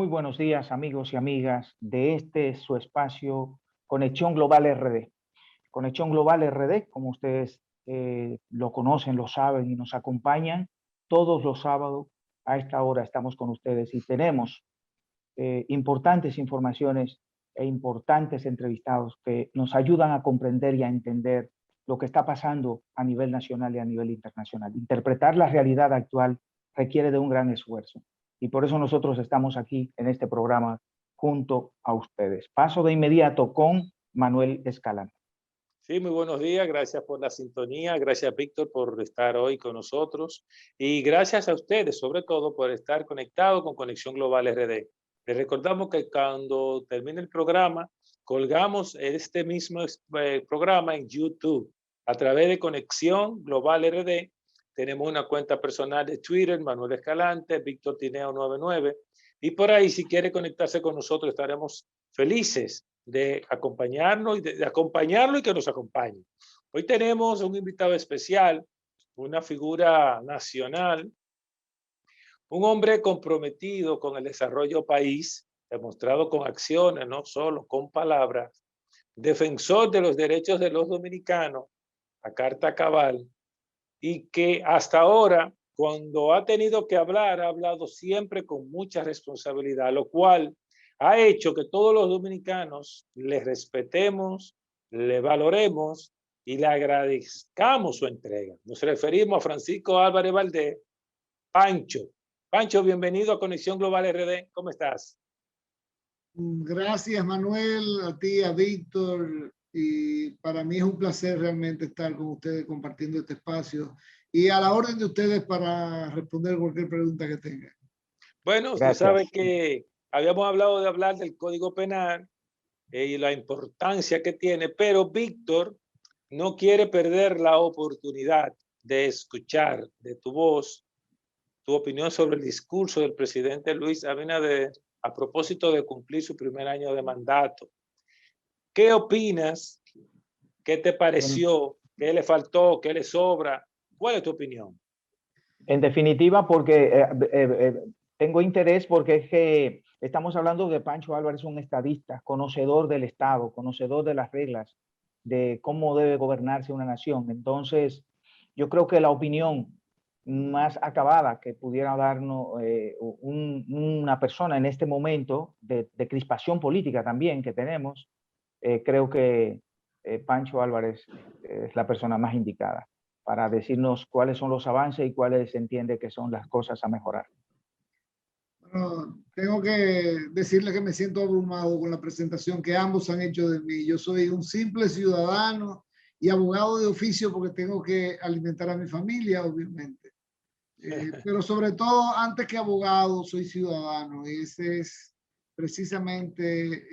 Muy buenos días, amigos y amigas de su espacio Conexión Global RD. Conexión Global RD, como ustedes lo conocen, lo saben y nos acompañan todos los sábados a esta hora estamos con ustedes y tenemos importantes informaciones e importantes entrevistados que nos ayudan a comprender y a entender lo que está pasando a nivel nacional y a nivel internacional. Interpretar la realidad actual requiere de un gran esfuerzo y por eso nosotros estamos aquí en este programa junto a ustedes. Paso de inmediato con Manuel Escalante. Sí, muy buenos días, gracias por la sintonía, gracias Víctor por estar hoy con nosotros y gracias a ustedes sobre todo por estar conectados con Conexión Global RD. Les recordamos que cuando termine el programa, colgamos este mismo programa en YouTube a través de Conexión Global RD. Tenemos una cuenta personal de Twitter, Manuel Escalante, Víctor Tineo 99, y por ahí si quiere conectarse con nosotros estaremos felices de acompañarnos y de acompañarlo y que nos acompañe. Hoy tenemos un invitado especial, una figura nacional, un hombre comprometido con el desarrollo país, demostrado con acciones, no solo con palabras, defensor de los derechos de los dominicanos, a carta cabal, y que hasta ahora, cuando ha tenido que hablar, ha hablado siempre con mucha responsabilidad, lo cual ha hecho que todos los dominicanos le respetemos, le valoremos y le agradezcamos su entrega. Nos referimos a Francisco Álvarez Valdés, Pancho. Pancho, bienvenido a Conexión Global RD. ¿Cómo estás? Gracias, Manuel, a ti, a Víctor. Y para mí es un placer realmente estar con ustedes compartiendo este espacio y a la orden de ustedes para responder cualquier pregunta que tengan. Bueno, usted sabe que habíamos hablado de hablar del Código Penal y la importancia que tiene, pero Víctor no quiere perder la oportunidad de escuchar de tu voz tu opinión sobre el discurso del presidente Luis Abinader a propósito de cumplir su primer año de mandato. ¿Qué opinas? ¿Qué te pareció? ¿Qué le faltó? ¿Qué le sobra? ¿Cuál es tu opinión? En definitiva, porque tengo interés porque es que estamos hablando de Pancho Álvarez, un estadista, conocedor del Estado, conocedor de las reglas, de cómo debe gobernarse una nación. Entonces, yo creo que la opinión más acabada que pudiera darnos una persona en este momento de crispación política también que tenemos, creo que Pancho Álvarez es la persona más indicada para decirnos cuáles son los avances y cuáles se entiende que son las cosas a mejorar. Bueno, tengo que decirle que me siento abrumado con la presentación que ambos han hecho de mí. Yo soy un simple ciudadano y abogado de oficio porque tengo que alimentar a mi familia, obviamente. Pero sobre todo, antes que abogado, soy ciudadano. Y esa es precisamente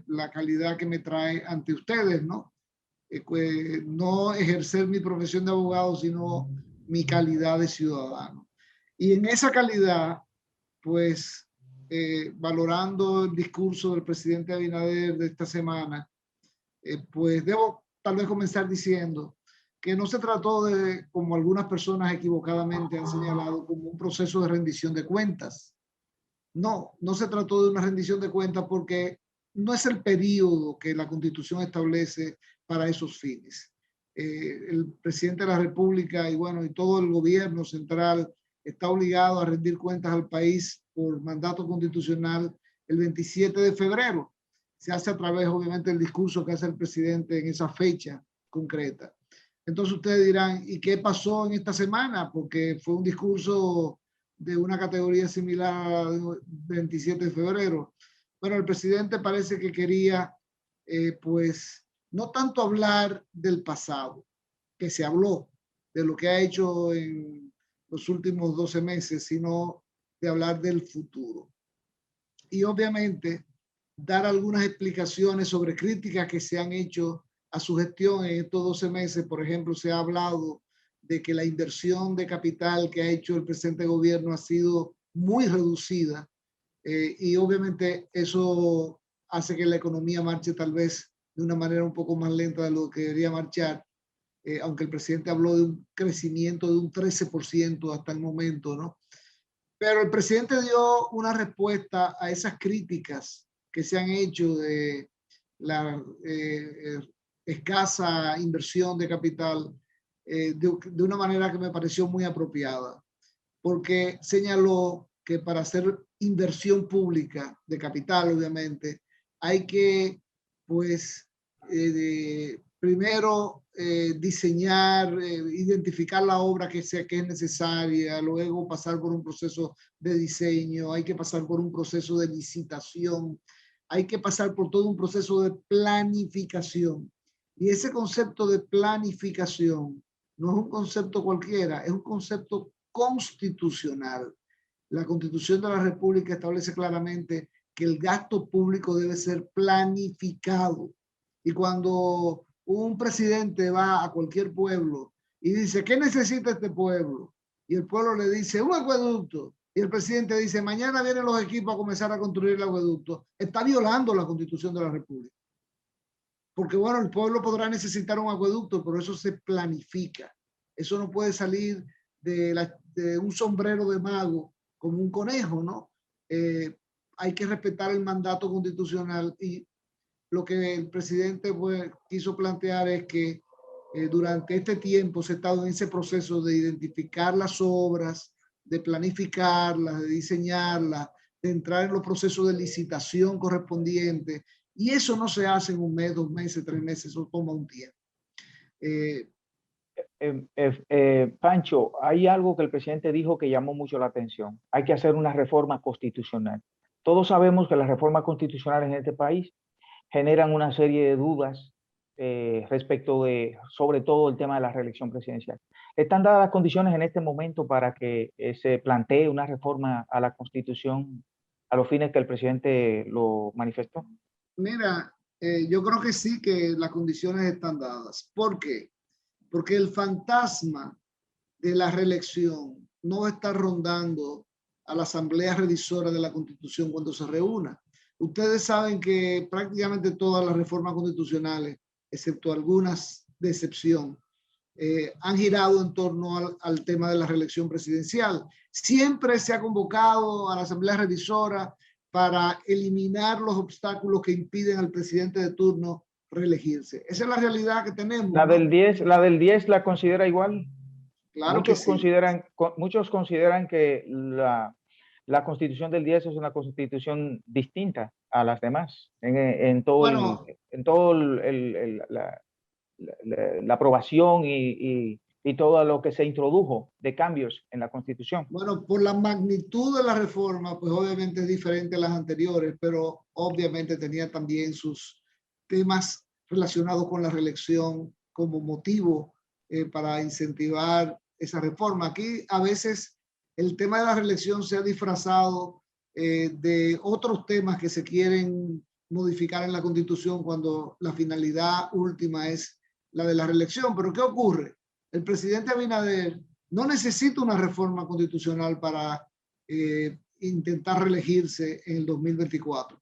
la calidad que me trae ante ustedes, ¿no? No ejercer mi profesión de abogado, sino mi calidad de ciudadano. Y en esa calidad, pues, valorando el discurso del presidente Abinader de esta semana, pues debo tal vez comenzar diciendo que no se trató de, como algunas personas equivocadamente han señalado, como un proceso de rendición de cuentas. No, no se trató de una rendición de cuentas porque no es el periodo que la Constitución establece para esos fines. El presidente de la República y bueno, y todo el gobierno central está obligado a rendir cuentas al país por mandato constitucional el 27 de febrero. Se hace a través, obviamente, del discurso que hace el presidente en esa fecha concreta. Entonces ustedes dirán, ¿y qué pasó en esta semana? Porque fue un discurso de una categoría similar al 27 de febrero. Bueno, el presidente parece que quería, pues, no tanto hablar del pasado, que se habló de lo que ha hecho en los últimos 12 meses, sino de hablar del futuro. Y obviamente dar algunas explicaciones sobre críticas que se han hecho a su gestión en estos 12 meses. Por ejemplo, se ha hablado de que la inversión de capital que ha hecho el presente gobierno ha sido muy reducida y obviamente eso hace que la economía marche tal vez de una manera un poco más lenta de lo que debería marchar, aunque el presidente habló de un crecimiento de un 13% hasta el momento, ¿no? Pero el presidente dio una respuesta a esas críticas que se han hecho de la escasa inversión de capital de una manera que me pareció muy apropiada, porque señaló que para hacer inversión pública de capital, obviamente, hay que, pues, primero diseñar, identificar la obra que es necesaria, luego pasar por un proceso de diseño, hay que pasar por un proceso de licitación, hay que pasar por todo un proceso de planificación. Y ese concepto de planificación no es un concepto cualquiera, es un concepto constitucional. La Constitución de la República establece claramente que el gasto público debe ser planificado. Y cuando un presidente va a cualquier pueblo y dice, ¿qué necesita este pueblo? Y el pueblo le dice, un acueducto. Y el presidente dice, mañana vienen los equipos a comenzar a construir el acueducto. Está violando la Constitución de la República. Porque bueno, el pueblo podrá necesitar un acueducto, pero eso se planifica. Eso no puede salir de un sombrero de mago como un conejo, ¿no? Hay que respetar el mandato constitucional y lo que el presidente pues, quiso plantear es que durante este tiempo se ha estado en ese proceso de identificar las obras, de planificarlas, de diseñarlas, de entrar en los procesos de licitación correspondientes. Y eso no se hace en un mes, 2 meses, 3 meses, eso toma un tiempo. Pancho, hay algo que el presidente dijo que llamó mucho la atención. Hay que hacer una reforma constitucional. Todos sabemos que las reformas constitucionales en este país generan una serie de dudas respecto de, sobre todo, el tema de la reelección presidencial. ¿Están dadas las condiciones en este momento para que se plantee una reforma a la Constitución a los fines que el presidente lo manifestó? Mira, yo creo que sí, que las condiciones están dadas. ¿Por qué? Porque el fantasma de la reelección no está rondando a la Asamblea Revisora de la Constitución cuando se reúna. Ustedes saben que prácticamente todas las reformas constitucionales, excepto algunas de excepción, han girado en torno al tema de la reelección presidencial. Siempre se ha convocado a la Asamblea Revisora para eliminar los obstáculos que impiden al presidente de turno reelegirse. Esa es la realidad que tenemos. ¿La del 10, la considera igual? Claro muchos que sí. Muchos consideran que la Constitución del 10 es una Constitución distinta a las demás en todo, la aprobación y todo lo que se introdujo de cambios en la Constitución. Bueno, por la magnitud de la reforma, pues obviamente es diferente a las anteriores, pero obviamente tenía también sus temas relacionados con la reelección como motivo para incentivar esa reforma. Aquí a veces el tema de la reelección se ha disfrazado de otros temas que se quieren modificar en la Constitución cuando la finalidad última es la de la reelección. Pero ¿qué ocurre? El presidente Abinader no necesita una reforma constitucional para intentar reelegirse en el 2024.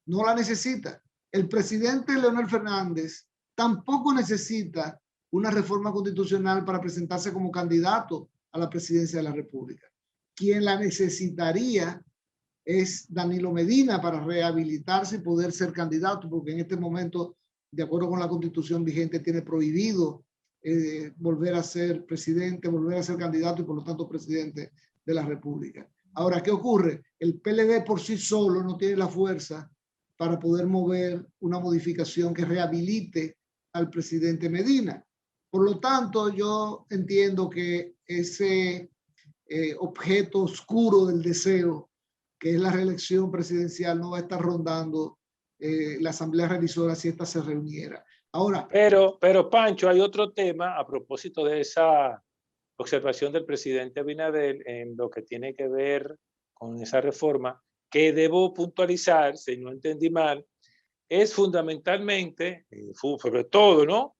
No la necesita. El presidente Leonel Fernández tampoco necesita una reforma constitucional para presentarse como candidato a la presidencia de la República. Quien la necesitaría es Danilo Medina para rehabilitarse y poder ser candidato, porque en este momento, de acuerdo con la Constitución vigente, tiene prohibido volver a ser presidente, volver a ser candidato y por lo tanto presidente de la República. Ahora, ¿qué ocurre? El PLD por sí solo no tiene la fuerza para poder mover una modificación que rehabilite al presidente Medina. Por lo tanto, yo entiendo que ese objeto oscuro del deseo, que es la reelección presidencial, no va a estar rondando la Asamblea Revisora si esta se reuniera. Ahora, pero Pancho, hay otro tema a propósito de esa observación del presidente Abinader en lo que tiene que ver con esa reforma, que debo puntualizar, si no entendí mal, es fundamentalmente, sobre todo, ¿no?,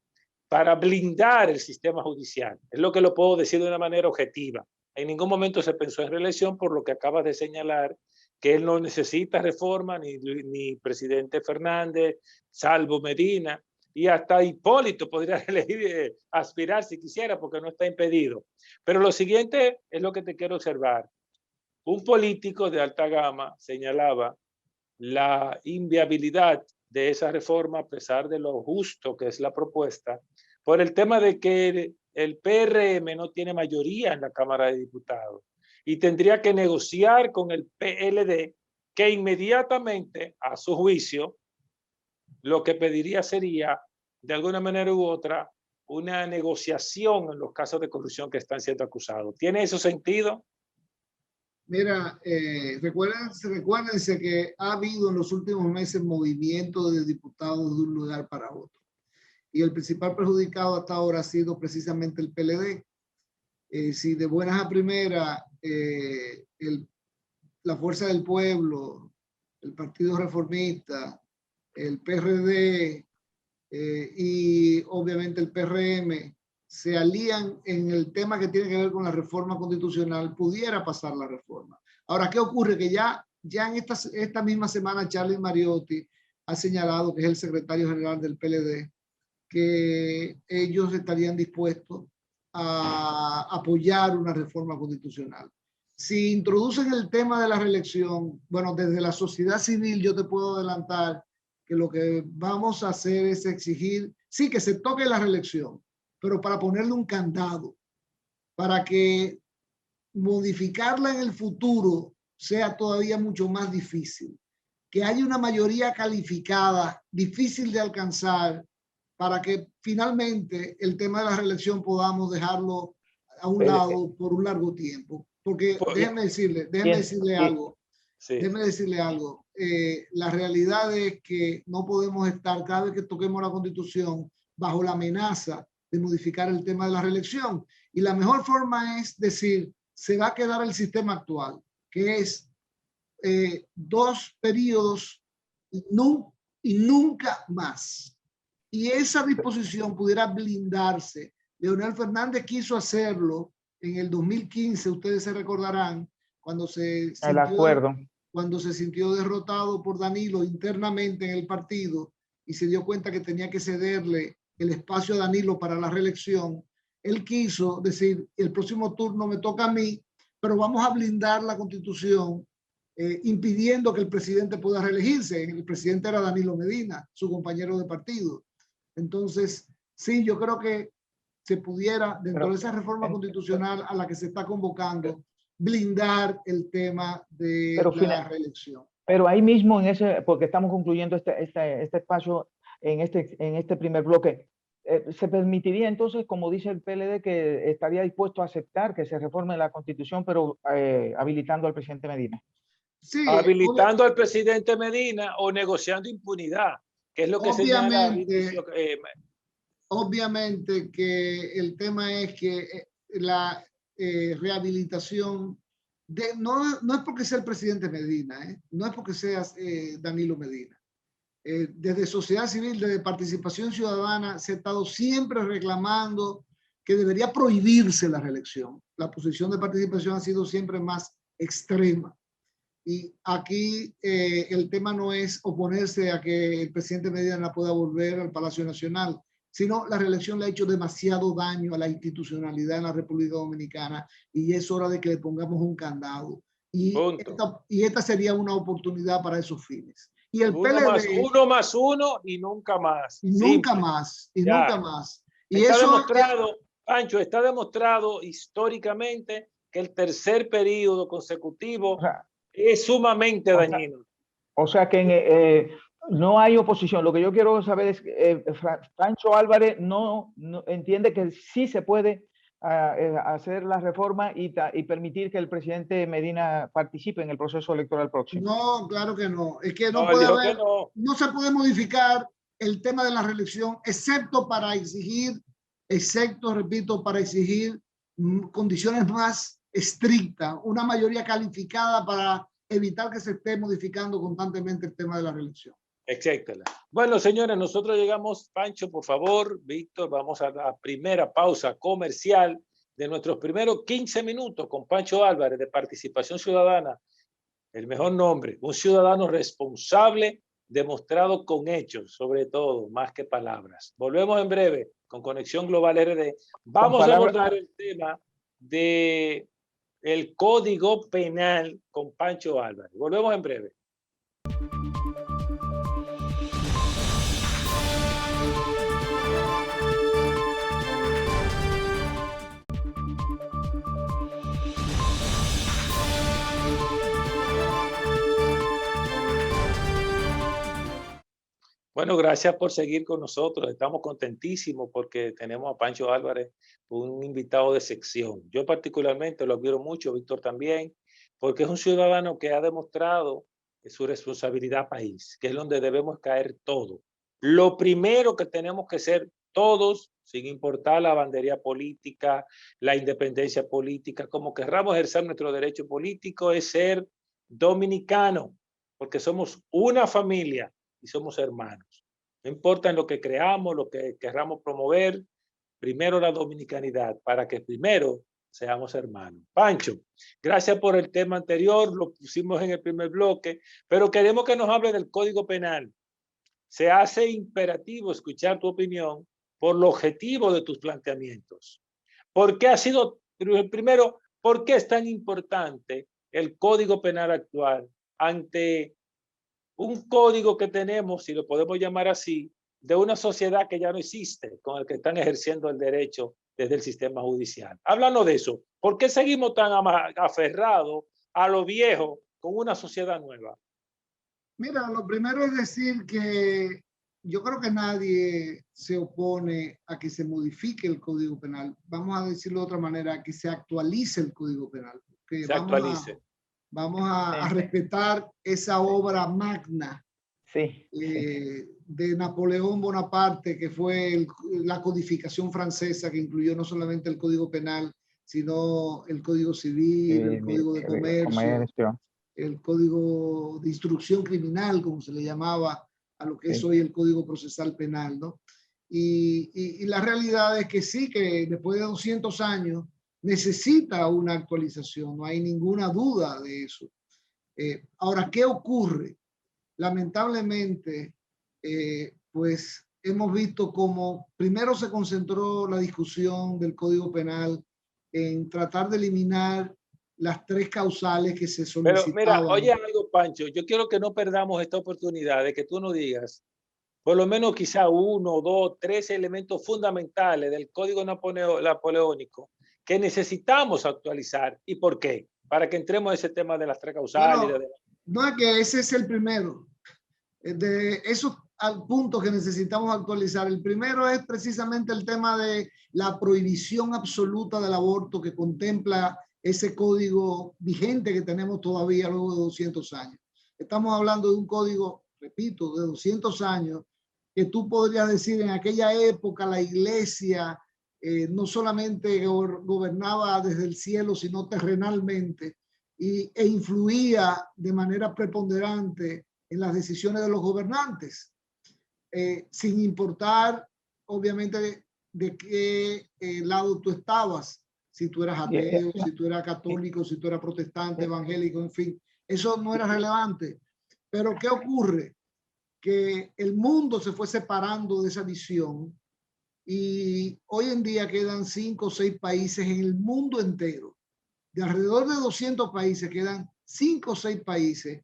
para blindar el sistema judicial. Es lo que lo puedo decir de una manera objetiva. En ningún momento se pensó en reelección, por lo que acabas de señalar, que él no necesita reforma, ni presidente Fernández, salvo Medina, y hasta Hipólito podría elegir, aspirar si quisiera, porque no está impedido. Pero lo siguiente es lo que te quiero observar. un político de alta gama señalaba la inviabilidad de esa reforma, a pesar de lo justo que es la propuesta, por el tema de que el PRM no tiene mayoría en la Cámara de Diputados y tendría que negociar con el PLD, que inmediatamente, a su juicio, lo que pediría sería, de alguna manera u otra, una negociación en los casos de corrupción que están siendo acusados. ¿Tiene eso sentido? Mira, recuérdense que ha habido en los últimos meses movimiento de diputados de un lugar para otro. Y el principal perjudicado hasta ahora ha sido precisamente el PLD. Si de buenas a primeras la Fuerza del Pueblo, el Partido Reformista, el PRD y obviamente el PRM se alían en el tema que tiene que ver con la reforma constitucional, pudiera pasar la reforma. Ahora, ¿qué ocurre? Que ya en esta misma semana Charlie Mariotti ha señalado, que es el secretario general del PLD, que ellos estarían dispuestos a apoyar una reforma constitucional. Si introducen el tema de la reelección, bueno, desde la sociedad civil yo te puedo adelantar que lo que vamos a hacer es exigir, sí, que se toque la reelección, pero para ponerle un candado, para que modificarla en el futuro sea todavía mucho más difícil, que haya una mayoría calificada, difícil de alcanzar, para que finalmente el tema de la reelección podamos dejarlo a un lado por un largo tiempo. Porque déjeme decirle algo. Sí. Déjeme decirle algo. La realidad es que no podemos estar cada vez que toquemos la Constitución bajo la amenaza de modificar el tema de la reelección. Y la mejor forma es decir, se va a quedar el sistema actual, que es 2 periodos y nunca más. Y esa disposición pudiera blindarse. Leonel Fernández quiso hacerlo en el 2015, ustedes se recordarán, cuando se sintió derrotado por Danilo internamente en el partido y se dio cuenta que tenía que cederle el espacio a Danilo para la reelección. Él quiso decir, el próximo turno me toca a mí, pero vamos a blindar la Constitución impidiendo que el presidente pueda reelegirse. El presidente era Danilo Medina, su compañero de partido. Entonces, sí, yo creo que se pudiera, dentro de esa reforma constitucional a la que se está convocando, blindar el tema de la reelección. Pero ahí mismo, porque estamos concluyendo este espacio en este primer bloque, ¿se permitiría entonces, como dice el PLD, que estaría dispuesto a aceptar que se reforme la Constitución, pero habilitando al presidente Medina? Sí, habilitando al presidente Medina o negociando impunidad, que es lo que señala. Obviamente que el tema es que la rehabilitación no es porque sea el presidente Medina, no es porque seas Danilo Medina. Desde sociedad civil, desde participación ciudadana, se ha estado siempre reclamando que debería prohibirse la reelección. La posición de participación ha sido siempre más extrema. Y aquí el tema no es oponerse a que el presidente Medina pueda volver al Palacio Nacional, sino la reelección le ha hecho demasiado daño a la institucionalidad en la República Dominicana y es hora de que le pongamos un candado. Y esta sería una oportunidad para esos fines. Y el PLD, uno más uno y nunca más. Y nunca más. Y nunca más. Y está demostrado, Pancho, está demostrado históricamente que el tercer periodo consecutivo es sumamente dañino. O sea que no hay oposición. Lo que yo quiero saber es que Pancho Álvarez no entiende que sí se puede hacer la reforma y permitir que el presidente Medina participe en el proceso electoral próximo. No, claro que no. Es que no puede haber, no se puede modificar el tema de la reelección, excepto para exigir, repito, para exigir condiciones más estrictas, una mayoría calificada para evitar que se esté modificando constantemente el tema de la reelección. Etcétera. Bueno, señores, nosotros llegamos, Pancho, por favor, Víctor, vamos a la primera pausa comercial de nuestros primeros 15 minutos con Pancho Álvarez de Participación Ciudadana, el mejor nombre, un ciudadano responsable, demostrado con hechos, sobre todo, más que palabras. Volvemos en breve con Conexión Global RD. Vamos a abordar el tema de el Código Penal con Pancho Álvarez. Volvemos en breve. Bueno, gracias por seguir con nosotros. Estamos contentísimos porque tenemos a Pancho Álvarez, un invitado de sección. Yo particularmente lo admiro mucho, Víctor también, porque es un ciudadano que ha demostrado su responsabilidad país, que es donde debemos caer todos. Lo primero que tenemos que ser todos, sin importar la bandería política, la independencia política, como querramos ejercer nuestro derecho político, es ser dominicano, porque somos una familia y somos hermanos. No importa en lo que creamos, lo que querramos promover, primero la dominicanidad, para que primero seamos hermanos. Pancho, gracias por el tema anterior, lo pusimos en el primer bloque, pero queremos que nos hable del Código Penal. Se hace imperativo escuchar tu opinión por lo objetivo de tus planteamientos. ¿Por qué ha sido, primero, por qué es tan importante el Código Penal actual ante un código que tenemos, si lo podemos llamar así, de una sociedad que ya no existe, con el que están ejerciendo el derecho desde el sistema judicial? Háblanos de eso. ¿Por qué seguimos tan aferrados a lo viejo con una sociedad nueva? Mira, lo primero es decir que yo creo que nadie se opone a que se modifique el Código Penal. Vamos a decirlo de otra manera, que se actualice el Código Penal. Que se actualice. Vamos a respetar esa obra magna de Napoleón Bonaparte, que fue la codificación francesa, que incluyó no solamente el Código Penal, sino el Código Civil, el Código de Comercio, el Código de Instrucción Criminal, como se le llamaba a lo que es hoy el Código Procesal Penal, ¿no? Y la realidad es que sí, que después de 200 años, necesita una actualización, no hay ninguna duda de eso. Ahora, ¿qué ocurre? Lamentablemente, pues hemos visto cómo primero se concentró la discusión del Código Penal en tratar de eliminar las 3 causales que se solicitaban. Pero mira, oye algo, Pancho, yo quiero que no perdamos esta oportunidad de que tú nos digas por lo menos quizá 1, 2, 3 elementos fundamentales del Código Napoleónico que necesitamos actualizar y por qué, para que entremos a ese tema de las 3 causales. Bueno, no es que ese es el primero. De esos puntos que necesitamos actualizar, el primero es precisamente el tema de la prohibición absoluta del aborto que contempla ese código vigente que tenemos todavía luego de 200 años. Estamos hablando de un código, repito, de 200 años, que tú podrías decir en aquella época la iglesia no solamente gobernaba desde el cielo, sino terrenalmente, e influía de manera preponderante en las decisiones de los gobernantes, sin importar, obviamente, de qué lado tú estabas, si tú eras ateo, si tú eras católico, si tú eras protestante, evangélico, en fin, eso no era relevante. Pero ¿qué ocurre? Que el mundo se fue separando de esa visión y hoy en día quedan 5 o 6 países en el mundo entero. De alrededor de 200 países quedan 5 o 6 países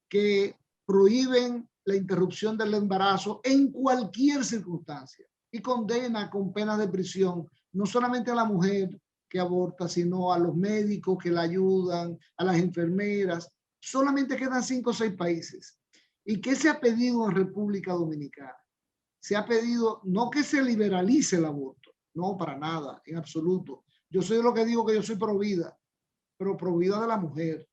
que prohíben la interrupción del embarazo en cualquier circunstancia y condena con penas de prisión no solamente a la mujer que aborta, sino a los médicos que la ayudan, a las enfermeras. Solamente quedan 5 o 6 países. ¿Y qué se ha pedido en República Dominicana? Se ha pedido no que se liberalice el aborto, no, para nada, en absoluto. Yo soy de lo que digo que yo soy pro vida, pero pro vida de la mujer.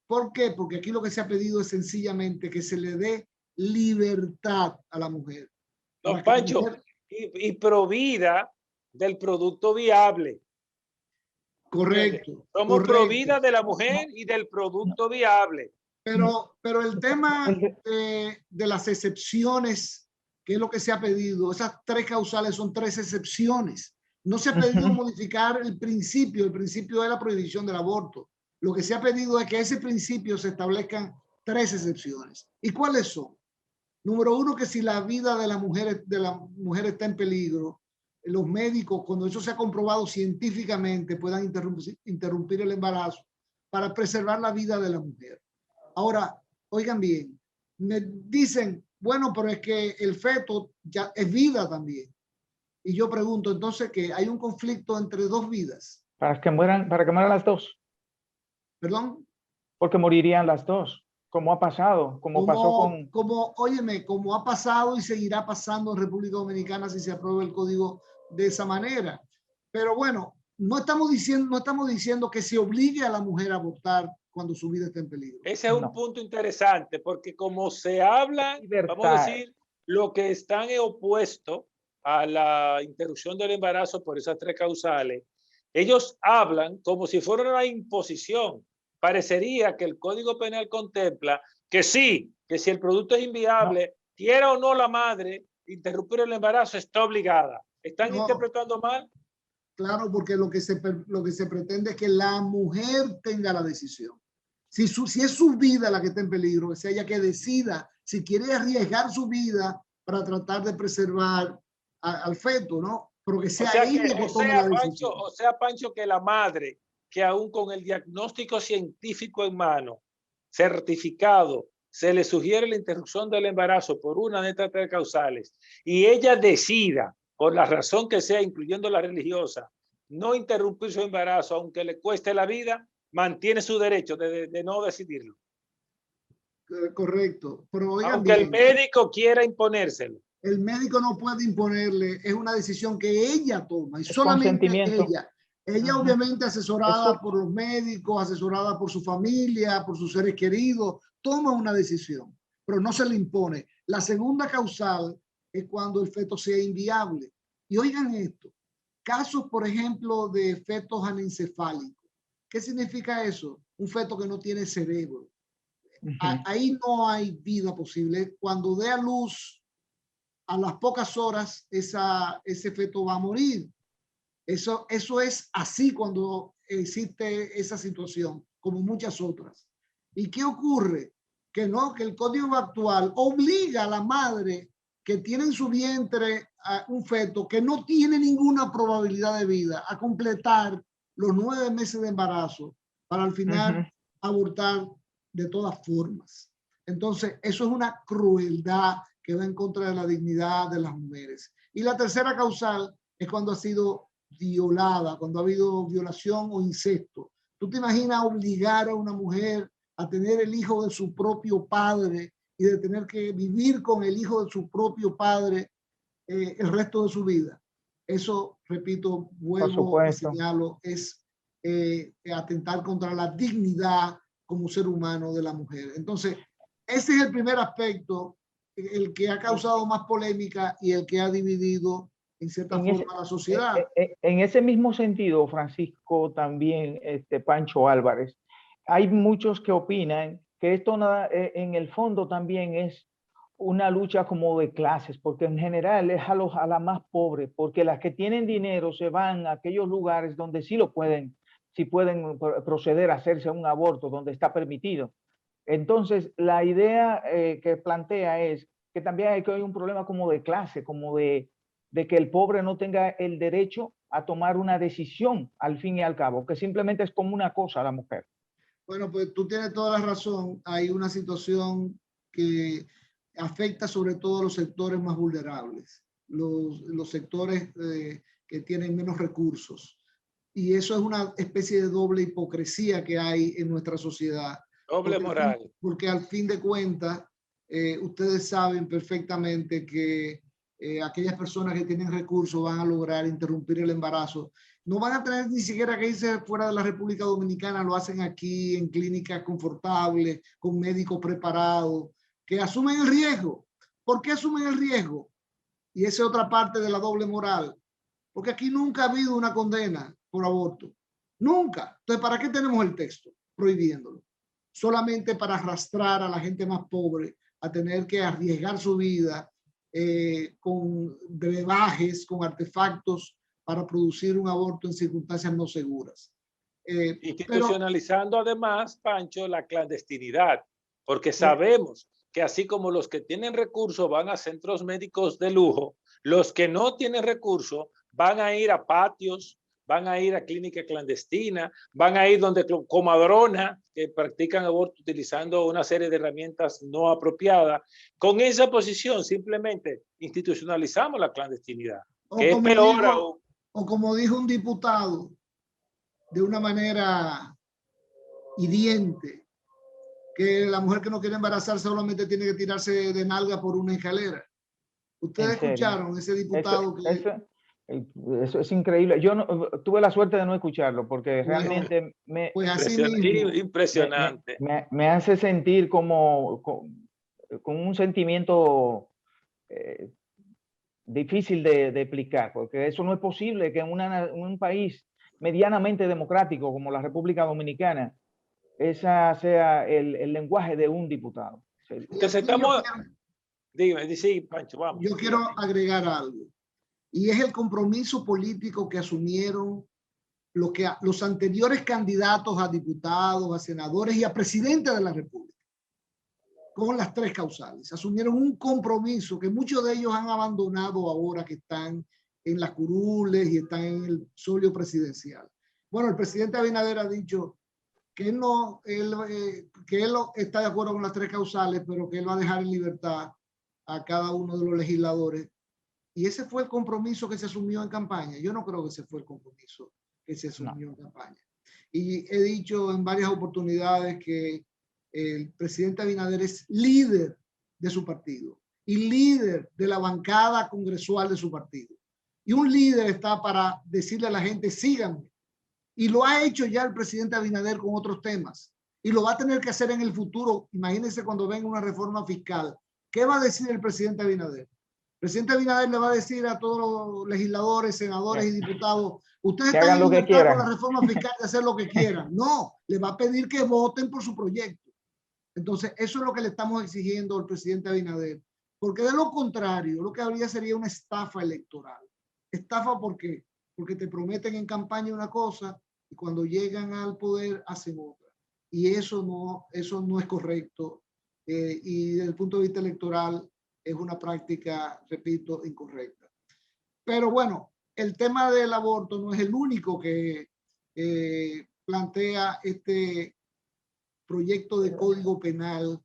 ¿Por qué? Porque aquí lo que se ha pedido es sencillamente que se le dé libertad a la mujer. No, Pancho, y pro vida del producto viable. Correcto. Somos pro vida de la mujer y del producto viable. Pero el tema de las excepciones, que es lo que se ha pedido, esas 3 causales son 3 excepciones. No se ha pedido modificar el principio de la prohibición del aborto. Lo que se ha pedido es que ese principio se establezcan 3 excepciones. ¿Y cuáles son? Número 1, que si la vida de la mujer está en peligro, los médicos, cuando eso se ha comprobado científicamente, puedan interrumpir el embarazo para preservar la vida de la mujer. Ahora, oigan bien, me dicen, bueno, pero es que el feto ya es vida también. Y yo pregunto, entonces, que hay un conflicto entre dos vidas. Para que mueran las dos. ¿Perdón? Porque morirían las dos, como ha pasado, como pasó con... Óyeme, como ha pasado y seguirá pasando en República Dominicana si se aprueba el código de esa manera. Pero bueno, no estamos diciendo que se obligue a la mujer a abortar cuando su vida está en peligro. Ese es un punto interesante, porque como se habla, vamos a decir, lo que están opuesto a la interrupción del embarazo por esas 3 causales, ellos hablan como si fuera una imposición. Parecería que el Código Penal contempla que sí, que si el producto es inviable, quiera o no la madre interrumpir el embarazo, está obligada. ¿Están interpretando mal? Claro, porque lo que se pretende es que la mujer tenga la decisión. Si es su vida la que está en peligro, que sea ella que decida si quiere arriesgar su vida para tratar de preservar al feto, ¿no? Pero que sea ella que tome la decisión. O sea, Pancho, que la madre, que aún con el diagnóstico científico en mano, certificado, se le sugiere la interrupción del embarazo por una de estas 3 causales y ella decida, por la razón que sea, incluyendo la religiosa, no interrumpir su embarazo, aunque le cueste la vida, mantiene su derecho de no decidirlo. Correcto. Pero oigan aunque bien, el médico quiera imponérselo. El médico no puede imponerle, es una decisión que ella toma y solamente ella. Ella obviamente asesorada por los médicos, asesorada por su familia, por sus seres queridos, toma una decisión, pero no se le impone. La segunda causal es cuando el feto sea inviable. Y oigan esto, casos, por ejemplo, de fetos anencefálicos. ¿Qué significa eso? Un feto que no tiene cerebro. Ahí no hay vida posible. Cuando dé a luz, a las pocas horas, ese feto va a morir. Eso es así cuando existe esa situación, como muchas otras. ¿Y qué ocurre? Que el código actual obliga a la madre que tiene en su vientre un feto que no tiene ninguna probabilidad de vida a completar los 9 meses de embarazo para al final abortar de todas formas. Entonces, eso es una crueldad que va en contra de la dignidad de las mujeres. Y la tercera causal es cuando ha sido violada, cuando ha habido violación o incesto. ¿Tú te imaginas obligar a una mujer a tener el hijo de su propio padre y de tener que vivir con el hijo de su propio padre el resto de su vida? Eso, repito, vuelvo y señalo, es atentar contra la dignidad como ser humano de la mujer. Entonces, ese es el primer aspecto, el que ha causado más polémica y el que ha dividido en cierta forma la sociedad. En ese mismo sentido, Francisco, también Pancho Álvarez, hay muchos que opinan que esto en el fondo también es una lucha como de clases, porque en general es a la más pobre, porque las que tienen dinero se van a aquellos lugares donde sí pueden proceder a hacerse un aborto, donde está permitido. Entonces, la idea que plantea es que también hay un problema como de clase, como de que el pobre no tenga el derecho a tomar una decisión al fin y al cabo, que simplemente es como una cosa a la mujer. Bueno, pues tú tienes toda la razón. Hay una situación que afecta sobre todo a los sectores más vulnerables, los sectores que tienen menos recursos. Y eso es una especie de doble hipocresía que hay en nuestra sociedad. Doble moral. Porque al fin de cuentas, ustedes saben perfectamente que aquellas personas que tienen recursos van a lograr interrumpir el embarazo. No van a tener ni siquiera que irse fuera de la República Dominicana, lo hacen aquí en clínicas confortables, con médicos preparados, que asumen el riesgo. ¿Por qué asumen el riesgo? Y esa es otra parte de la doble moral. Porque aquí nunca ha habido una condena por aborto. Nunca. Entonces, ¿para qué tenemos el texto prohibiéndolo? Solamente para arrastrar a la gente más pobre a tener que arriesgar su vida con brebajes, con artefactos para producir un aborto en circunstancias no seguras. Institucionalizando además, Pancho, la clandestinidad, porque sabemos que así como los que tienen recursos van a centros médicos de lujo, los que no tienen recursos van a ir a patios, van a ir a clínicas clandestinas, van a ir donde comadronas que practican aborto utilizando una serie de herramientas no apropiadas. Con esa posición simplemente institucionalizamos la clandestinidad, que es peor aún. O como dijo un diputado, de una manera hiriente, que la mujer que no quiere embarazar solamente tiene que tirarse de nalga por una escalera. ¿Ustedes escucharon ese diputado? Eso es increíble. Yo no, tuve la suerte de no escucharlo porque realmente pues así mismo, impresionante. Me hace sentir como con un sentimiento difícil de explicar, porque eso no es posible que en un país medianamente democrático como la República Dominicana, esa sea el lenguaje de un diputado. Entonces estamos... Dime, sí, Pancho, vamos. Yo quiero agregar algo, y es el compromiso político que asumieron los anteriores candidatos a diputados, a senadores y a presidente de la República, con las 3 causales. Asumieron un compromiso que muchos de ellos han abandonado ahora que están en las curules y están en el solio presidencial. Bueno, el presidente Abinader ha dicho que él está de acuerdo con las 3 causales, pero que él va a dejar en libertad a cada uno de los legisladores. Y ese fue el compromiso que se asumió en campaña. Yo no creo que ese fue el compromiso que se asumió en campaña. Y he dicho en varias oportunidades que el presidente Abinader es líder de su partido y líder de la bancada congresual de su partido. Y un líder está para decirle a la gente, síganme. Y lo ha hecho ya el presidente Abinader con otros temas. Y lo va a tener que hacer en el futuro. Imagínense cuando venga una reforma fiscal. ¿Qué va a decir el presidente Abinader? El presidente Abinader le va a decir a todos los legisladores, senadores y diputados, ustedes están en libertad con la reforma fiscal de hacer lo que quieran. No, le va a pedir que voten por su proyecto. Entonces, eso es lo que le estamos exigiendo al presidente Abinader. Porque de lo contrario, lo que habría sería una estafa electoral. ¿Estafa por qué? Porque te prometen en campaña una cosa y cuando llegan al poder hacen otra. Y eso no es correcto. Y desde el punto de vista electoral es una práctica, repito, incorrecta. Pero bueno, el tema del aborto no es el único que plantea este proyecto de código penal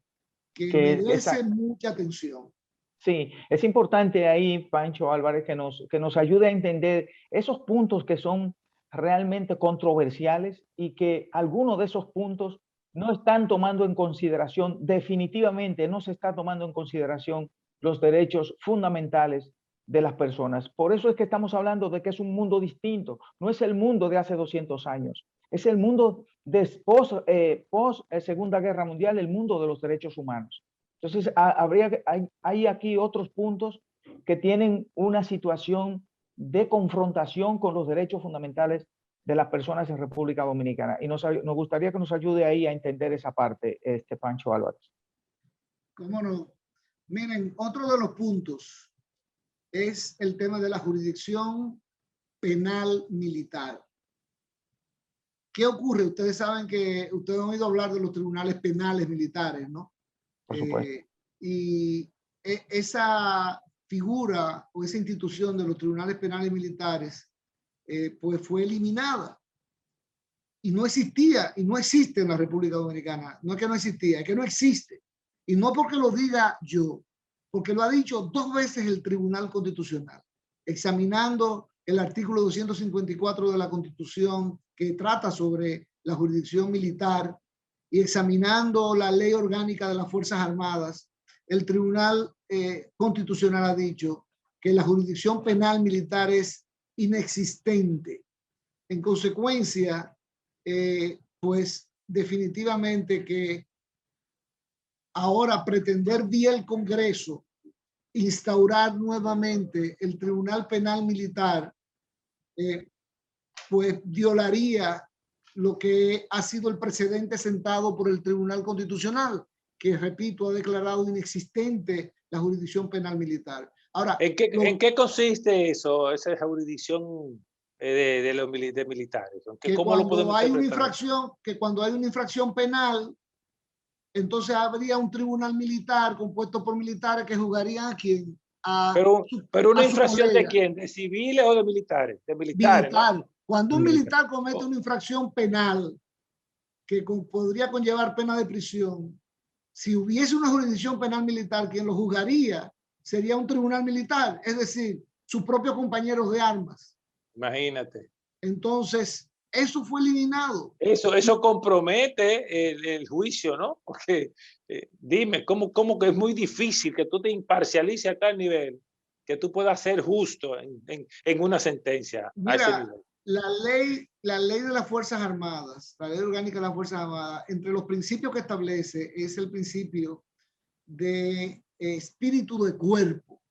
que merece mucha atención. Sí, es importante ahí, Pancho Álvarez, que nos ayude a entender esos puntos que son realmente controversiales y que algunos de esos puntos no están tomando en consideración, definitivamente no se está tomando en consideración los derechos fundamentales de las personas. Por eso es que estamos hablando de que es un mundo distinto, no es el mundo de hace 200 años, es el mundo de post Segunda Guerra Mundial, el mundo de los derechos humanos. Entonces, hay aquí otros puntos que tienen una situación de confrontación con los derechos fundamentales de las personas en República Dominicana. Y nos gustaría que nos ayude ahí a entender esa parte, Pancho Álvarez. ¿Cómo no? Miren, otro de los puntos es el tema de la jurisdicción penal militar. ¿Qué ocurre? Ustedes saben que ustedes han oído hablar de los tribunales penales militares, ¿no? Por supuesto. Y esa figura o esa institución de los tribunales penales militares pues fue eliminada y no existía y no existe en la República Dominicana. No es que no existía, es que no existe. Y no porque lo diga yo, porque lo ha dicho 2 veces el Tribunal Constitucional, examinando el artículo 254 de la Constitución que trata sobre la jurisdicción militar y examinando la ley orgánica de las Fuerzas Armadas. El Tribunal Constitucional ha dicho que la jurisdicción penal militar es inexistente. En consecuencia, pues definitivamente que ahora pretender vía el Congreso instaurar nuevamente el Tribunal Penal Militar, pues violaría lo que ha sido el precedente sentado por el Tribunal Constitucional, que, repito, ha declarado inexistente la jurisdicción penal militar. Ahora, ¿En qué consiste eso, esa jurisdicción de militares? ¿Cómo lo podemos interpretar? Cuando hay una infracción penal, entonces habría un tribunal militar compuesto por militares que jugarían a pero una a su infracción ¿de colega. quién? ¿De civiles o de militares? De militares, ¿no? Militar. Cuando un Militar. militar comete una infracción penal que podría conllevar pena de prisión, si hubiese una jurisdicción penal militar, quien lo juzgaría sería un tribunal militar, es decir, sus propios compañeros de armas. Imagínate. Entonces, eso fue eliminado. Eso compromete el juicio, ¿no? Porque dime, ¿cómo que es muy difícil que tú te imparcialices a tal nivel que tú puedas ser justo en una sentencia a ese Mira, nivel? la ley de las Fuerzas Armadas, la ley orgánica de las Fuerzas Armadas, entre los principios que establece es el principio de espíritu de cuerpo.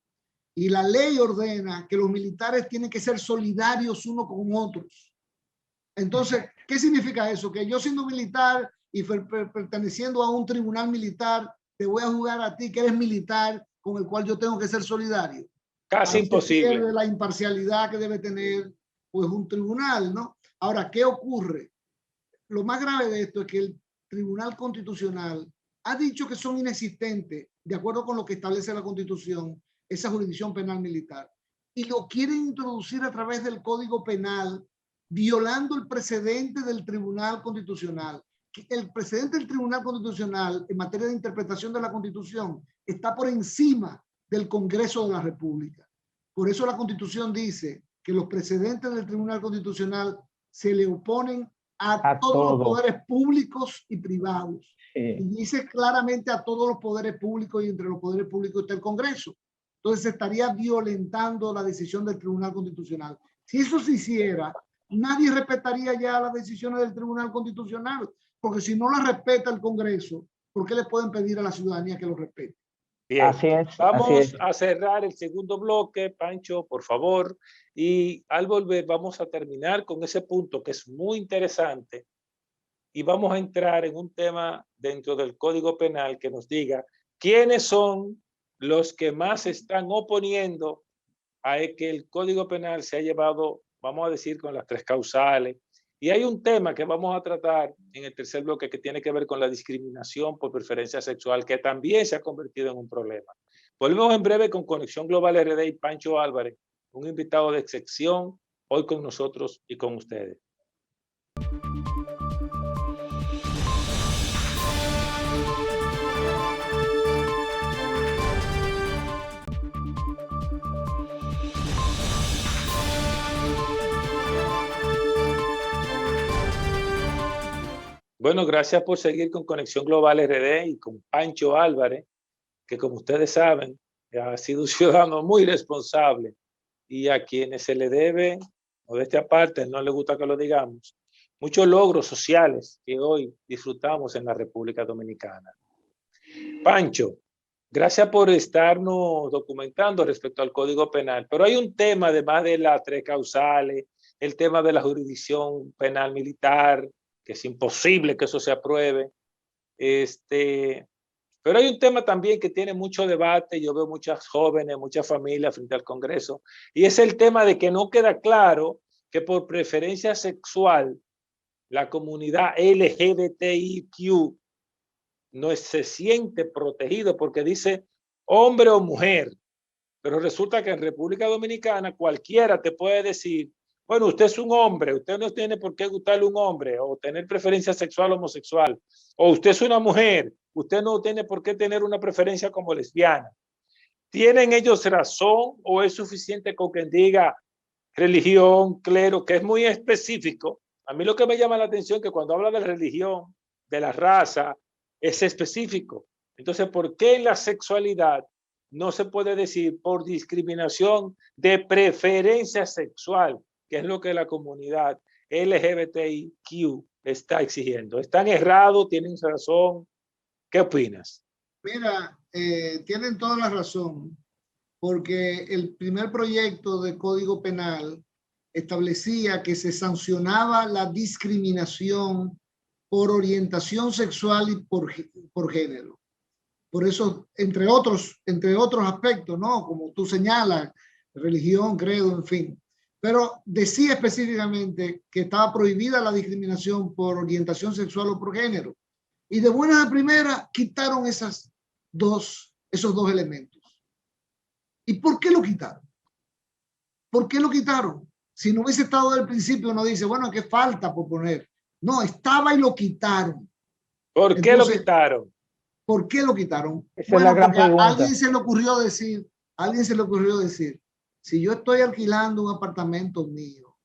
Y la ley ordena que los militares tienen que ser solidarios unos con otros. Entonces, ¿qué significa eso? Que yo siendo militar y perteneciendo a un tribunal militar, te voy a juzgar a ti que eres militar con el cual yo tengo que ser solidario. Casi imposible. Pierde la imparcialidad que debe tener pues un tribunal, ¿no? Ahora, ¿qué ocurre? Lo más grave de esto es que el Tribunal Constitucional ha dicho que son inexistentes, de acuerdo con lo que establece la Constitución, esa jurisdicción penal militar. Y lo quieren introducir a través del Código Penal, violando el precedente del Tribunal Constitucional. El precedente del Tribunal Constitucional en materia de interpretación de la Constitución está por encima del Congreso de la República. Por eso la Constitución dice que los precedentes del Tribunal Constitucional se le oponen a todos los poderes públicos y privados. Y dice claramente a todos los poderes públicos, y entre los poderes públicos está el Congreso. Entonces se estaría violentando la decisión del Tribunal Constitucional. Si eso se hiciera, nadie respetaría ya las decisiones del Tribunal Constitucional, porque si no las respeta el Congreso, ¿por qué le pueden pedir a la ciudadanía que lo respete? Bien, así es, vamos a cerrar el segundo bloque, Pancho, por favor, y al volver vamos a terminar con ese punto que es muy interesante y vamos a entrar en un tema dentro del Código Penal que nos diga quiénes son los que más están oponiendo a que el Código Penal se ha llevado, vamos a decir, con las 3 causales. Y hay un tema que vamos a tratar en el tercer bloque que tiene que ver con la discriminación por preferencia sexual, que también se ha convertido en un problema. Volvemos en breve con Conexión Global RD y Pancho Álvarez, un invitado de excepción, hoy con nosotros y con ustedes. Bueno, gracias por seguir con Conexión Global RD y con Pancho Álvarez, que como ustedes saben, ha sido un ciudadano muy responsable y a quienes se le debe, modestia aparte, no le gusta que lo digamos, muchos logros sociales que hoy disfrutamos en la República Dominicana. Pancho, gracias por estarnos documentando respecto al Código Penal, pero hay un tema, además de las 3 causales, el tema de la jurisdicción penal militar, que es imposible que eso se apruebe. Pero hay un tema también que tiene mucho debate, yo veo muchas jóvenes, muchas familias frente al Congreso, y es el tema de que no queda claro que por preferencia sexual la comunidad LGBTIQ no se siente protegido porque dice hombre o mujer, pero resulta que en República Dominicana cualquiera te puede decir, bueno, usted es un hombre, usted no tiene por qué gustarle un hombre o tener preferencia sexual o homosexual, o usted es una mujer, usted no tiene por qué tener una preferencia como lesbiana. ¿Tienen ellos razón o es suficiente con quien diga religión, clero, que es muy específico? A mí lo que me llama la atención es que cuando habla de la religión, de la raza, es específico. Entonces, ¿por qué en la sexualidad no se puede decir por discriminación de preferencia sexual, que es lo que la comunidad LGBTIQ está exigiendo? ¿Están errados? ¿Tienen razón? ¿Qué opinas? Mira, tienen toda la razón, porque el primer proyecto de Código Penal establecía que se sancionaba la discriminación por orientación sexual y por género. Por eso, entre otros aspectos, ¿no? Como tú señalas, religión, credo, en fin. Pero decía específicamente que estaba prohibida la discriminación por orientación sexual o por género. Y de buena a primera quitaron esos dos elementos. ¿Y por qué lo quitaron? ¿Por qué lo quitaron? Si no hubiese estado del principio, uno dice, bueno, ¿qué falta por poner? No, estaba y lo quitaron. ¿Por qué lo quitaron? ¿Por qué lo quitaron? Esa Bueno, es la gran porque pregunta. a alguien se le ocurrió decir, si yo estoy alquilando un apartamento mío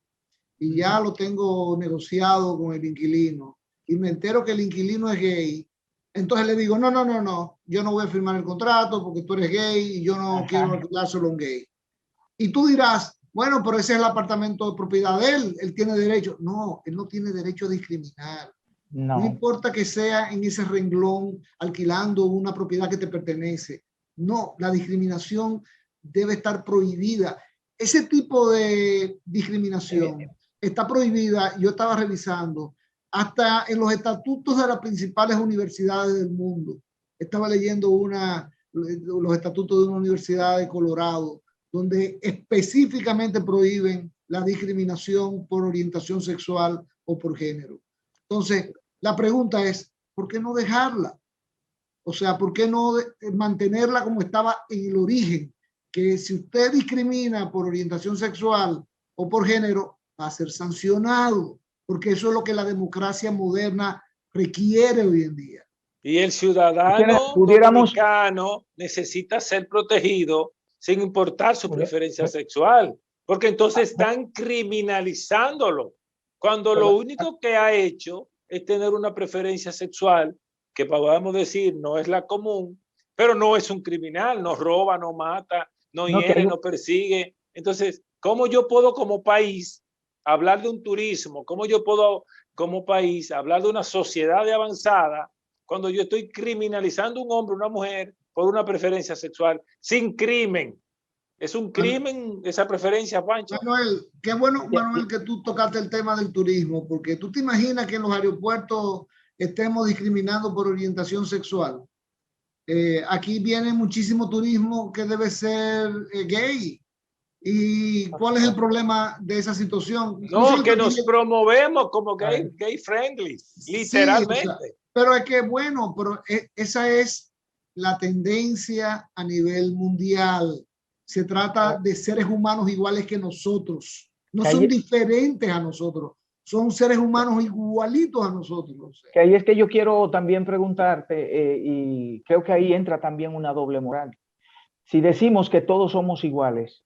y ya lo tengo negociado con el inquilino y me entero que el inquilino es gay, entonces le digo, no, yo no voy a firmar el contrato porque tú eres gay y yo no quiero alquilar solo a un gay. Y tú dirás, bueno, pero ese es el apartamento de propiedad de él tiene derecho. No, él no tiene derecho a discriminar. No importa que sea en ese renglón alquilando una propiedad que te pertenece. No, la discriminación debe estar prohibida. Ese tipo de discriminación está prohibida. Yo estaba revisando hasta en los estatutos de las principales universidades del mundo. Estaba leyendo los estatutos de una universidad de Colorado, donde específicamente prohíben la discriminación por orientación sexual o por género. Entonces, la pregunta es, ¿por qué no dejarla? O sea, ¿por qué no mantenerla como estaba en el origen? Que si usted discrimina por orientación sexual o por género, va a ser sancionado, porque eso es lo que la democracia moderna requiere hoy en día. Y el ciudadano dominicano necesita ser protegido sin importar su preferencia sexual, porque entonces están criminalizándolo, cuando lo único que ha hecho es tener una preferencia sexual que podamos decir no es la común, pero no es un criminal, no roba, no mata, no hiere, no persigue. Entonces, ¿cómo yo puedo como país hablar de un turismo? ¿Cómo yo puedo como país hablar de una sociedad avanzada cuando yo estoy criminalizando a un hombre, una mujer, por una preferencia sexual, sin crimen? ¿Es un crimen esa preferencia, Pancho? Manuel, qué bueno, Manuel, que tú tocaste el tema del turismo, porque tú te imaginas que en los aeropuertos estemos discriminando por orientación sexual. Aquí viene muchísimo turismo que debe ser gay. ¿Y cuál es el problema de esa situación? No, que nos promovemos como gay friendly, literalmente. Sí, o sea, pero es que bueno, pero esa es la tendencia a nivel mundial. Se trata de seres humanos iguales que nosotros. No son diferentes a nosotros. Son seres humanos igualitos a nosotros. Que ahí es que yo quiero también preguntarte, y creo que ahí entra también una doble moral. Si decimos que todos somos iguales,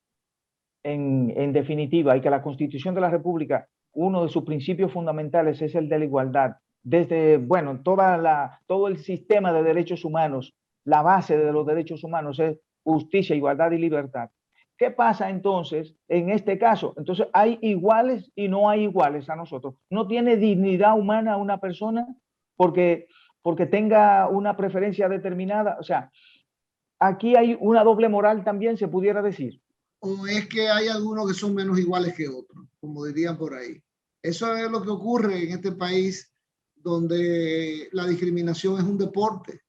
en definitiva, y que la Constitución de la República, uno de sus principios fundamentales es el de la igualdad, desde, bueno, todo el sistema de derechos humanos, la base de los derechos humanos es justicia, igualdad y libertad. ¿Qué pasa entonces en este caso? Entonces, ¿hay iguales y no hay iguales a nosotros? ¿No tiene dignidad humana una persona porque tenga una preferencia determinada? O sea, aquí hay una doble moral también, se pudiera decir. ¿O es que hay algunos que son menos iguales que otros, como dirían por ahí? Eso es lo que ocurre en este país, donde la discriminación es un deporte,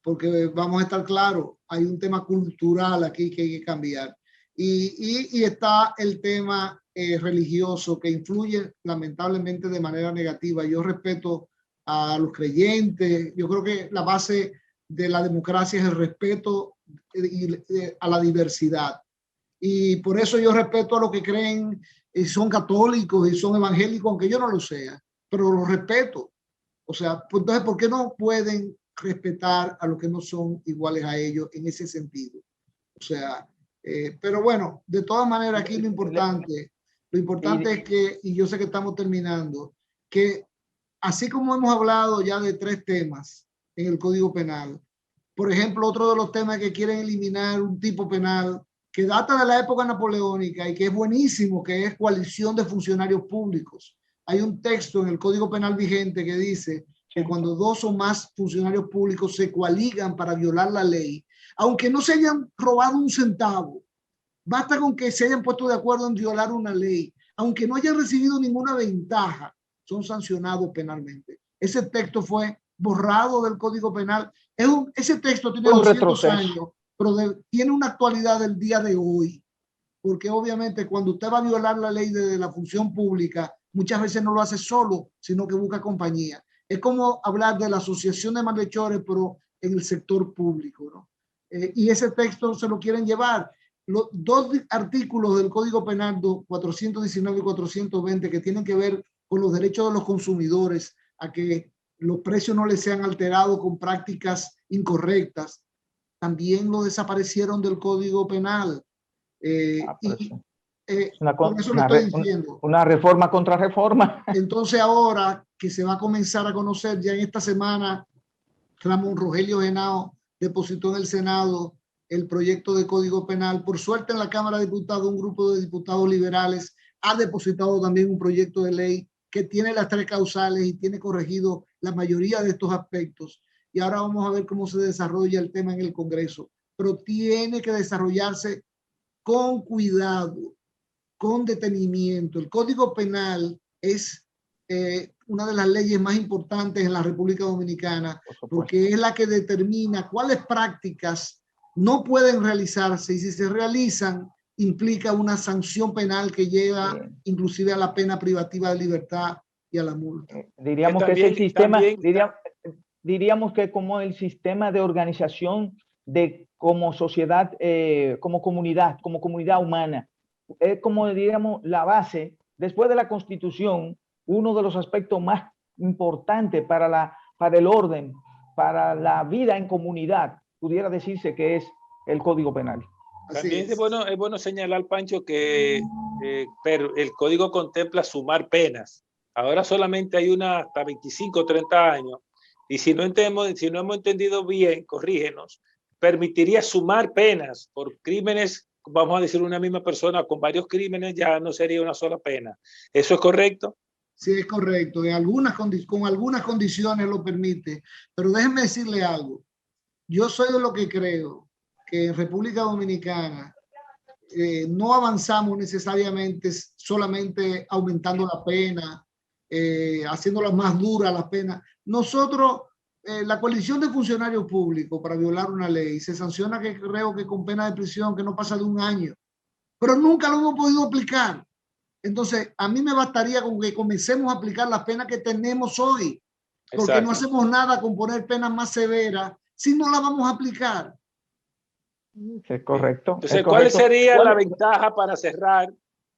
porque vamos a estar claros, hay un tema cultural aquí que hay que cambiar. Y está el tema religioso que influye lamentablemente de manera negativa. Yo respeto a los creyentes, yo creo que la base de la democracia es el respeto a la diversidad. Y por eso yo respeto a los que creen y son católicos y son evangélicos, aunque yo no lo sea, pero los respeto. O sea, pues entonces, ¿por qué no pueden respetar a los que no son iguales a ellos en ese sentido? O sea, pero bueno, de todas maneras aquí lo importante es que, y yo sé que estamos terminando, que así como hemos hablado ya de 3 temas en el Código Penal, por ejemplo, otro de los temas que quieren eliminar un tipo penal que data de la época napoleónica y que es buenísimo, que es coalición de funcionarios públicos. Hay un texto en el Código Penal vigente que dice que cuando 2 o más funcionarios públicos se coaligan para violar la ley, aunque no se hayan robado un centavo, basta con que se hayan puesto de acuerdo en violar una ley, aunque no hayan recibido ninguna ventaja, son sancionados penalmente. Ese texto fue borrado del Código Penal. Ese texto tiene 200 años, pero tiene una actualidad del día de hoy, porque obviamente cuando usted va a violar la ley de la función pública, muchas veces no lo hace solo, sino que busca compañía. Es como hablar de la asociación de malhechores, pero en el sector público, ¿no? Y ese texto se lo quieren llevar. los dos artículos del Código Penal 419 y 420 que tienen que ver con los derechos de los consumidores a que los precios no les sean alterados con prácticas incorrectas, también lo desaparecieron del Código Penal. Por eso lo estoy diciendo. Una reforma contra reforma. Entonces ahora que se va a comenzar a conocer, ya en esta semana, Ramón Rogelio Henao depositó en el Senado el proyecto de Código Penal. Por suerte en la Cámara de Diputados, un grupo de diputados liberales ha depositado también un proyecto de ley que tiene las 3 causales y tiene corregido la mayoría de estos aspectos. Y ahora vamos a ver cómo se desarrolla el tema en el Congreso. Pero tiene que desarrollarse con cuidado, con detenimiento. El Código Penal es una de las leyes más importantes en la República Dominicana, porque es la que determina cuáles prácticas no pueden realizarse, y si se realizan implica una sanción penal que lleva inclusive a la pena privativa de libertad y a la multa. Diríamos que es el sistema, diríamos que como el sistema de organización de como sociedad, como comunidad humana, es como diríamos la base. Después de la Constitución, uno de los aspectos más importantes para el orden, para la vida en comunidad, pudiera decirse que es el Código Penal. También es bueno señalar, Pancho, que pero el código contempla sumar penas. Ahora solamente hay una hasta 25 o 30 años. Y si no hemos entendido bien, corrígenos, permitiría sumar penas por crímenes, vamos a decir una misma persona con varios crímenes, ya no sería una sola pena. ¿Eso es correcto? Sí, es correcto. Con algunas condiciones lo permite. Pero déjenme decirle algo. Yo soy de lo que creo que en República Dominicana no avanzamos necesariamente solamente aumentando la pena, haciéndola más dura la pena. Nosotros, la coalición de funcionarios públicos para violar una ley se sanciona, que creo que con pena de prisión que no pasa de 1 año, pero nunca lo hemos podido aplicar. Entonces, a mí me bastaría con que comencemos a aplicar las penas que tenemos hoy, porque exacto, no hacemos nada con poner penas más severas si no las vamos a aplicar. Es correcto. Entonces, ¿cuál sería la ventaja para cerrar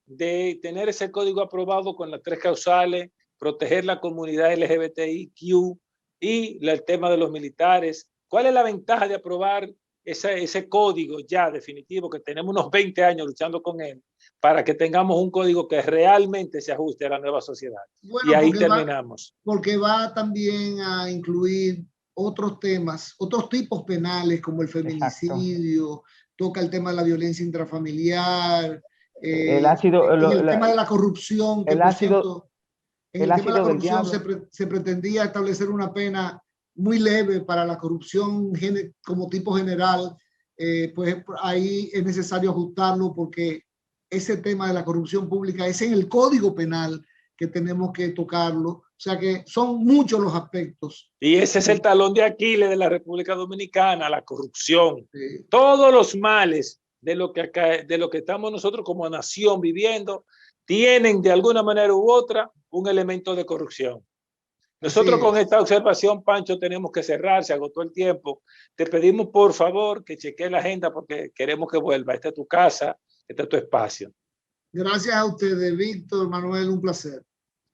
de tener ese código aprobado con las 3 causales, proteger la comunidad LGBTIQ y el tema de los militares? ¿Cuál es la ventaja de aprobar ese código ya definitivo, que tenemos unos 20 años luchando con él, para que tengamos un código que realmente se ajuste a la nueva sociedad? Bueno, y ahí terminamos. Porque va también a incluir otros temas, otros tipos penales como el feminicidio, exacto, toca el tema de la violencia intrafamiliar, el tema de la corrupción, que por cierto, en el tema de la corrupción se pretendía establecer una pena muy leve para la corrupción como tipo general, pues ahí es necesario ajustarlo, porque ese tema de la corrupción pública es en el Código Penal que tenemos que tocarlo. O sea que son muchos los aspectos. Y ese es el talón de Aquiles de la República Dominicana, la corrupción. Sí. Todos los males de lo que estamos nosotros como nación viviendo tienen de alguna manera u otra un elemento de corrupción. Nosotros con esta observación, Pancho, tenemos que cerrar, se agotó el tiempo. Te pedimos por favor que chequee la agenda, porque queremos que vuelva. Esta es tu casa, este es tu espacio. Gracias a ustedes, Víctor, Manuel, un placer.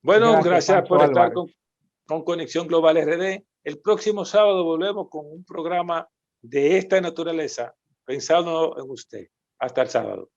Bueno, gracias por estar con Conexión Global RD. El próximo sábado volvemos con un programa de esta naturaleza, pensando en usted. Hasta el sábado.